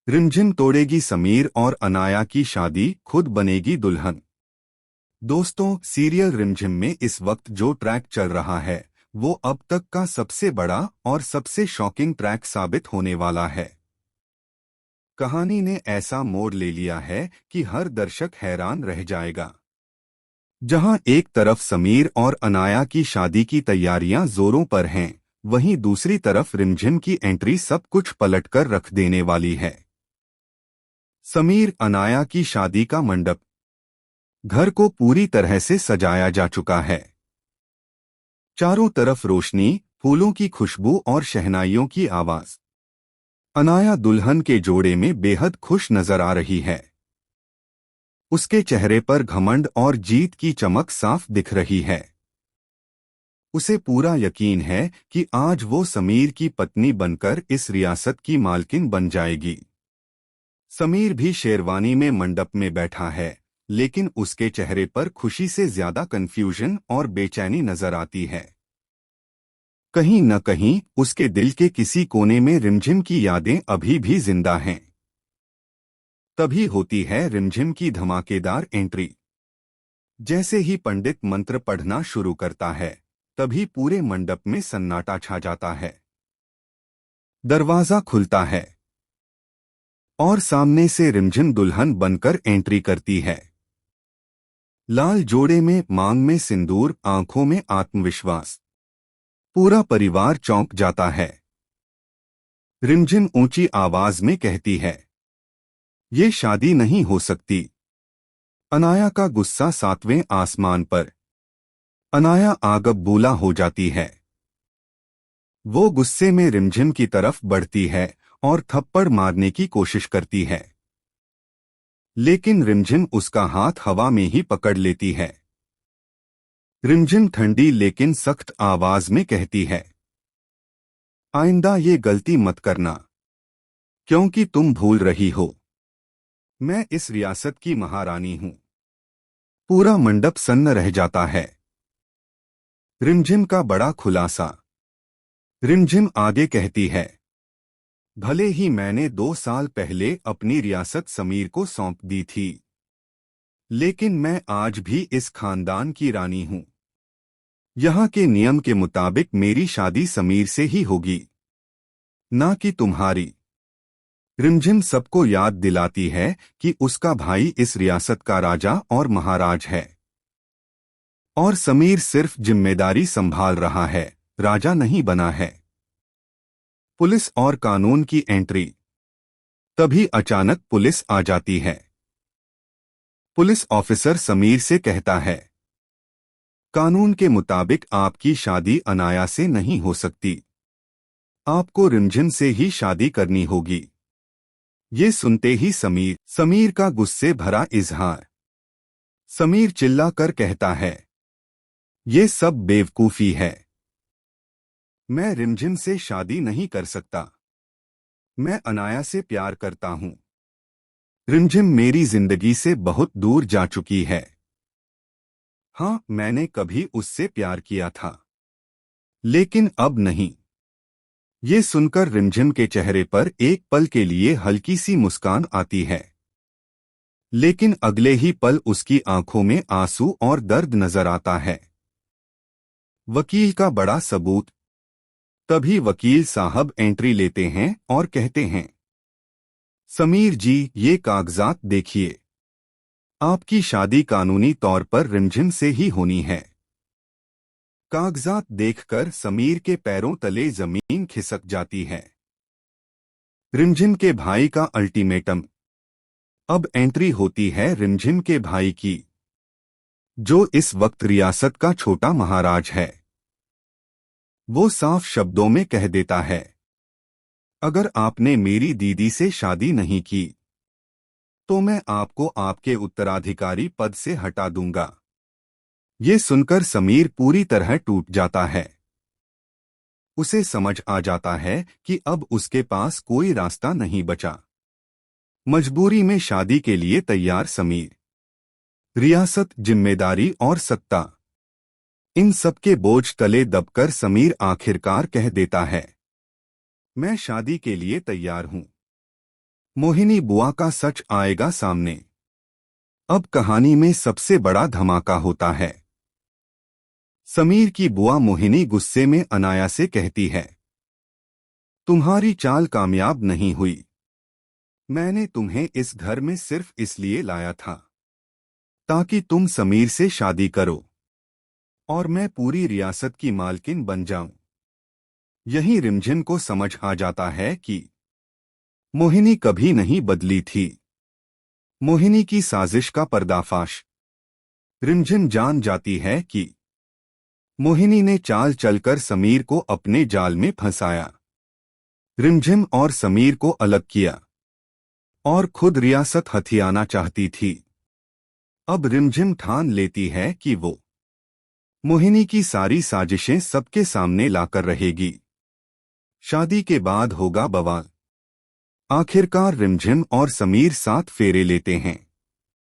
रिमझिम तोड़ेगी समीर और अनाया की शादी, खुद बनेगी दुल्हन। दोस्तों, सीरियल रिमझिम में इस वक्त जो ट्रैक चल रहा है वो अब तक का सबसे बड़ा और सबसे शॉकिंग ट्रैक साबित होने वाला है। कहानी ने ऐसा मोड़ ले लिया है कि हर दर्शक हैरान रह जाएगा। जहां एक तरफ समीर और अनाया की शादी की तैयारियां जोरों पर हैं, वहीं दूसरी तरफ रिमझिम की एंट्री सब कुछ पलटकर रख देने वाली है। समीर अनाया की शादी का मंडप, घर को पूरी तरह से सजाया जा चुका है। चारों तरफ रोशनी, फूलों की खुशबू और शहनाइयों की आवाज। अनाया दुल्हन के जोड़े में बेहद खुश नजर आ रही है। उसके चेहरे पर घमंड और जीत की चमक साफ दिख रही है। उसे पूरा यकीन है कि आज वो समीर की पत्नी बनकर इस रियासत की मालकिन बन जाएगी। समीर भी शेरवानी में मंडप में बैठा है, लेकिन उसके चेहरे पर खुशी से ज्यादा कंफ्यूजन और बेचैनी नजर आती है। कहीं न कहीं उसके दिल के किसी कोने में रिमझिम की यादें अभी भी जिंदा हैं। तभी होती है रिमझिम की धमाकेदार एंट्री। जैसे ही पंडित मंत्र पढ़ना शुरू करता है, तभी पूरे मंडप में सन्नाटा छा जाता है। दरवाजा खुलता है और सामने से रिमझिम दुल्हन बनकर एंट्री करती है। लाल जोड़े में, मांग में सिंदूर, आंखों में आत्मविश्वास। पूरा परिवार चौंक जाता है। रिमझिम ऊंची आवाज में कहती है, ये शादी नहीं हो सकती। अनाया का गुस्सा सातवें आसमान पर। अनाया आग बबूला हो जाती है। वो गुस्से में रिमझिम की तरफ बढ़ती है और थप्पड़ मारने की कोशिश करती है, लेकिन रिमझिम उसका हाथ हवा में ही पकड़ लेती है। रिमझिम ठंडी लेकिन सख्त आवाज में कहती है, आइंदा ये गलती मत करना, क्योंकि तुम भूल रही हो, मैं इस रियासत की महारानी हूं। पूरा मंडप सन्न रह जाता है। रिमझिम का बड़ा खुलासा। रिमझिम आगे कहती है, भले ही मैंने 2 साल पहले अपनी रियासत समीर को सौंप दी थी, लेकिन मैं आज भी इस खानदान की रानी हूं। यहाँ के नियम के मुताबिक मेरी शादी समीर से ही होगी, ना कि तुम्हारी। रिमझिम सबको याद दिलाती है कि उसका भाई इस रियासत का राजा और महाराज है, और समीर सिर्फ जिम्मेदारी संभाल रहा है, राजा नहीं बना है। पुलिस और कानून की एंट्री। तभी अचानक पुलिस आ जाती है। पुलिस ऑफिसर समीर से कहता है, कानून के मुताबिक आपकी शादी अनाया से नहीं हो सकती। आपको रिमझिम से ही शादी करनी होगी। ये सुनते ही समीर का गुस्से भरा इजहार। समीर चिल्लाकर कहता है, ये सब बेवकूफी है। मैं रिमझिम से शादी नहीं कर सकता। मैं अनाया से प्यार करता हूं। रिमझिम मेरी जिंदगी से बहुत दूर जा चुकी है। हाँ, मैंने कभी उससे प्यार किया था, लेकिन अब नहीं। ये सुनकर रिमझिम के चेहरे पर एक पल के लिए हल्की सी मुस्कान आती है, लेकिन अगले ही पल उसकी आंखों में आंसू और दर्द नजर आता है। वकील का बड़ा सबूत। तभी वकील साहब एंट्री लेते हैं और कहते हैं, समीर जी, ये कागजात देखिए। आपकी शादी कानूनी तौर पर रिमझिम से ही होनी है। कागजात देखकर समीर के पैरों तले जमीन खिसक जाती है। रिमझिम के भाई का अल्टीमेटम। अब एंट्री होती है रिमझिम के भाई की, जो इस वक्त रियासत का छोटा महाराज है। वो साफ शब्दों में कह देता है, अगर आपने मेरी दीदी से शादी नहीं की, तो मैं आपको आपके उत्तराधिकारी पद से हटा दूंगा। ये सुनकर समीर पूरी तरह टूट जाता है। उसे समझ आ जाता है कि अब उसके पास कोई रास्ता नहीं बचा। मजबूरी में शादी के लिए तैयार समीर। रियासत, जिम्मेदारी और सत्ता, इन सबके बोझ तले दबकर समीर आखिरकार कह देता है, मैं शादी के लिए तैयार हूं। मोहिनी बुआ का सच आएगा सामने। अब कहानी में सबसे बड़ा धमाका होता है। समीर की बुआ मोहिनी गुस्से में अनाया से कहती है, तुम्हारी चाल कामयाब नहीं हुई। मैंने तुम्हें इस घर में सिर्फ इसलिए लाया था ताकि तुम समीर से शादी करो और मैं पूरी रियासत की मालकिन बन जाऊं। यही रिमझिम को समझ आ जाता है कि मोहिनी कभी नहीं बदली थी। मोहिनी की साजिश का पर्दाफाश। रिमझिम जान जाती है कि मोहिनी ने चाल चलकर समीर को अपने जाल में फंसाया, रिमझिम और समीर को अलग किया और खुद रियासत हथियाना चाहती थी। अब रिमझिम ठान लेती है कि वो मोहिनी की सारी साजिशें सबके सामने लाकर रहेगी। शादी के बाद होगा बवाल। आखिरकार रिमझिम और समीर साथ फेरे लेते हैं।